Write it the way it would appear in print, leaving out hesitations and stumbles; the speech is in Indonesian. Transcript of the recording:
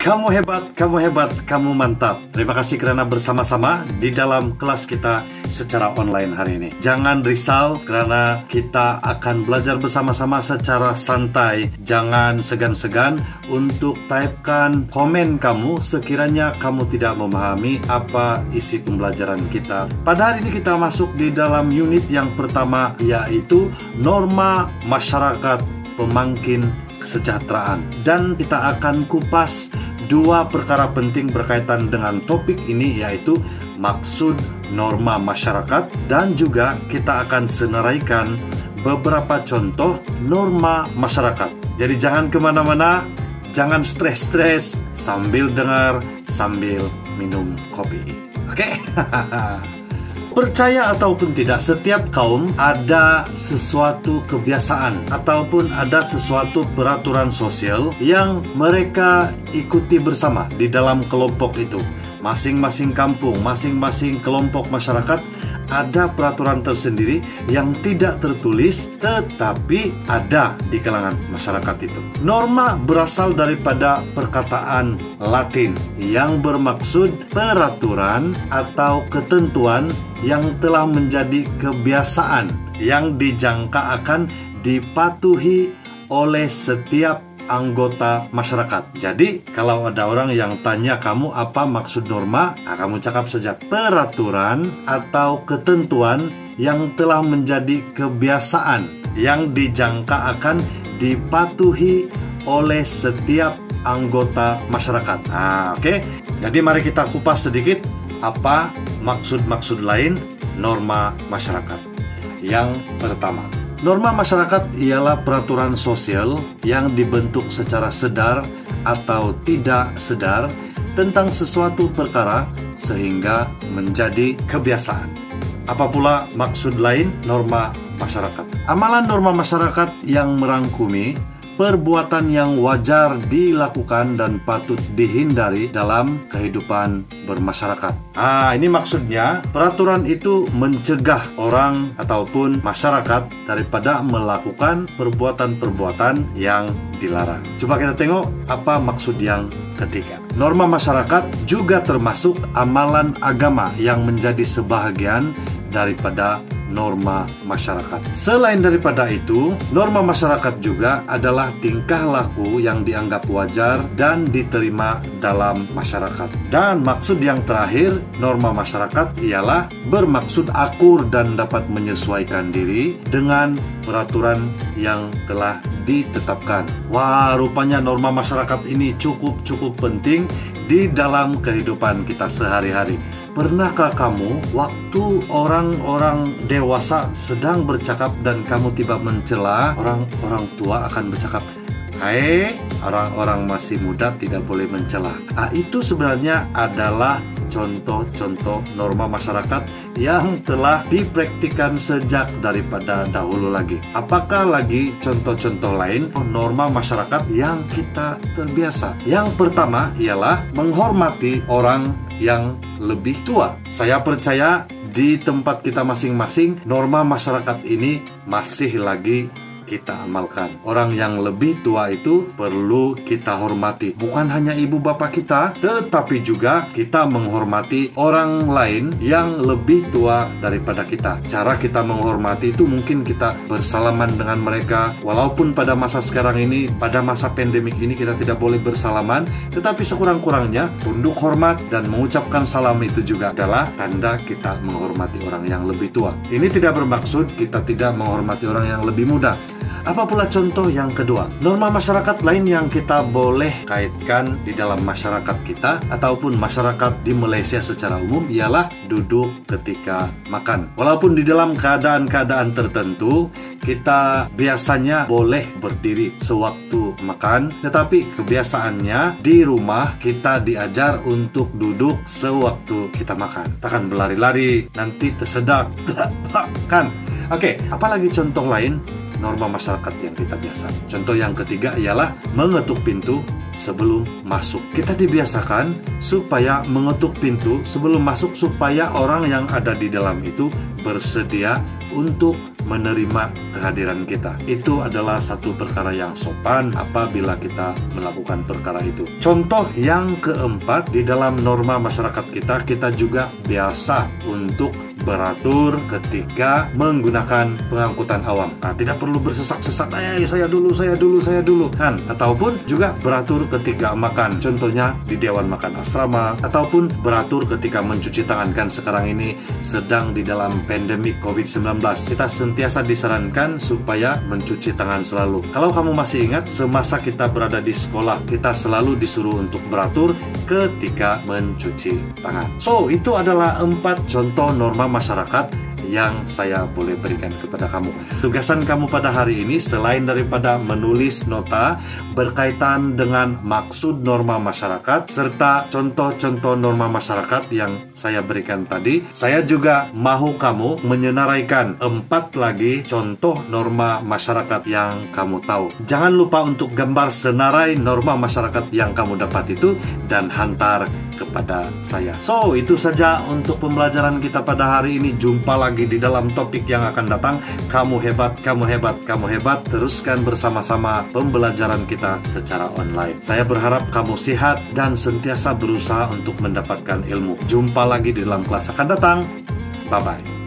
Kamu hebat, kamu hebat, kamu mantap. Terima kasih karena bersama-sama di dalam kelas kita secara online hari ini. Jangan risau karena kita akan belajar bersama-sama secara santai. Jangan segan-segan untuk typekan komen kamu sekiranya kamu tidak memahami apa isi pembelajaran kita. Pada hari ini kita masuk di dalam unit yang pertama, yaitu norma masyarakat pemangkin kesejahteraan. Dan kita akan kupas dua perkara penting berkaitan dengan topik ini, yaitu maksud norma masyarakat, dan juga kita akan senaraikan beberapa contoh norma masyarakat. Jadi jangan kemana-mana, jangan stres-stres, sambil dengar, sambil minum kopi. Oke? Percaya ataupun tidak, setiap kaum ada sesuatu kebiasaan ataupun ada sesuatu peraturan sosial yang mereka ikuti bersama di dalam kelompok itu. Masing-masing kampung, masing-masing kelompok masyarakat ada peraturan tersendiri yang tidak tertulis tetapi ada di kalangan masyarakat itu. Norma berasal daripada perkataan Latin yang bermaksud peraturan atau ketentuan yang telah menjadi kebiasaan yang dijangka akan dipatuhi oleh setiap anggota masyarakat. Jadi, kalau ada orang yang tanya kamu apa maksud norma, kamu cakap saja peraturan atau ketentuan yang telah menjadi kebiasaan yang dijangka akan dipatuhi oleh setiap anggota masyarakat. Oke. Jadi mari kita kupas sedikit apa maksud-maksud lain norma masyarakat. Yang pertama, norma masyarakat ialah peraturan sosial yang dibentuk secara sadar atau tidak sadar tentang sesuatu perkara sehingga menjadi kebiasaan. Apa pula maksud lain norma masyarakat? Amalan norma masyarakat yang merangkumi perbuatan yang wajar dilakukan dan patut dihindari dalam kehidupan bermasyarakat. Ini maksudnya peraturan itu mencegah orang ataupun masyarakat daripada melakukan perbuatan-perbuatan yang dilarang. Coba kita tengok apa maksud yang ketiga. Norma masyarakat juga termasuk amalan agama yang menjadi sebahagian daripada norma masyarakat. Selain daripada itu, norma masyarakat juga adalah tingkah laku yang dianggap wajar dan diterima dalam masyarakat. Dan maksud yang terakhir, norma masyarakat ialah bermaksud akur dan dapat menyesuaikan diri dengan peraturan yang telah ditetapkan. Wah, rupanya norma masyarakat ini cukup penting di dalam kehidupan kita sehari-hari. Pernahkah kamu waktu orang-orang dewasa sedang bercakap dan kamu tiba mencela, orang tua akan bercakap, "Hai, orang-orang masih muda tidak boleh mencela." Itu sebenarnya adalah contoh-contoh norma masyarakat yang telah dipraktikkan sejak daripada dahulu lagi. Apakah lagi contoh-contoh lain norma masyarakat yang kita terbiasa? Yang pertama ialah menghormati orang yang lebih tua. Saya percaya di tempat kita masing-masing norma masyarakat ini masih lagi kita amalkan. Orang yang lebih tua itu perlu kita hormati. Bukan hanya ibu bapak kita, tetapi juga kita menghormati orang lain yang lebih tua daripada kita. Cara kita menghormati itu mungkin kita bersalaman dengan mereka. Walaupun pada masa sekarang ini, pada masa pandemik ini kita tidak boleh bersalaman, tetapi sekurang-kurangnya tunduk hormat dan mengucapkan salam itu juga adalah tanda kita menghormati orang yang lebih tua. Ini tidak bermaksud kita tidak menghormati orang yang lebih muda. Apa pula contoh yang kedua? Norma masyarakat lain yang kita boleh kaitkan di dalam masyarakat kita ataupun masyarakat di Malaysia secara umum ialah duduk ketika makan. Walaupun di dalam keadaan-keadaan tertentu kita biasanya boleh berdiri sewaktu makan, tetapi kebiasaannya di rumah kita diajar untuk duduk sewaktu kita makan. Takkan berlari-lari, nanti tersedak kan? Oke, apalagi contoh lain norma masyarakat yang kita biasa. Contoh yang ketiga ialah mengetuk pintu sebelum masuk. Kita dibiasakan supaya mengetuk pintu sebelum masuk, supaya orang yang ada di dalam itu bersedia untuk menerima kehadiran kita. Itu adalah satu perkara yang sopan apabila kita melakukan perkara itu. Contoh yang keempat, di dalam norma masyarakat kita juga biasa untuk beratur ketika menggunakan pengangkutan awam. Nah, tidak perlu bersesak-sesak, saya dulu kan. Ataupun juga beratur ketika makan, contohnya di dewan makan asrama, ataupun beratur ketika mencuci tangan. Kan sekarang ini sedang di dalam pandemi COVID-19. Kita sentiasa disarankan supaya mencuci tangan selalu. Kalau kamu masih ingat, semasa kita berada di sekolah, kita selalu disuruh untuk beratur ketika mencuci tangan. So, itu adalah 4 contoh norma masyarakat yang saya boleh berikan kepada kamu. Tugasan kamu pada hari ini, selain daripada menulis nota berkaitan dengan maksud norma masyarakat serta contoh-contoh norma masyarakat yang saya berikan tadi, saya juga mahu kamu menyenaraikan 4 lagi contoh norma masyarakat yang kamu tahu. Jangan lupa untuk gambar senarai norma masyarakat yang kamu dapat itu dan hantar kepada saya. So, itu saja untuk pembelajaran kita pada hari ini. Jumpa lagi di dalam topik yang akan datang. Kamu hebat, kamu hebat, kamu hebat. Teruskan bersama-sama pembelajaran kita secara online. Saya berharap kamu sehat dan sentiasa berusaha untuk mendapatkan ilmu. Jumpa lagi di dalam kelas akan datang. Bye-bye.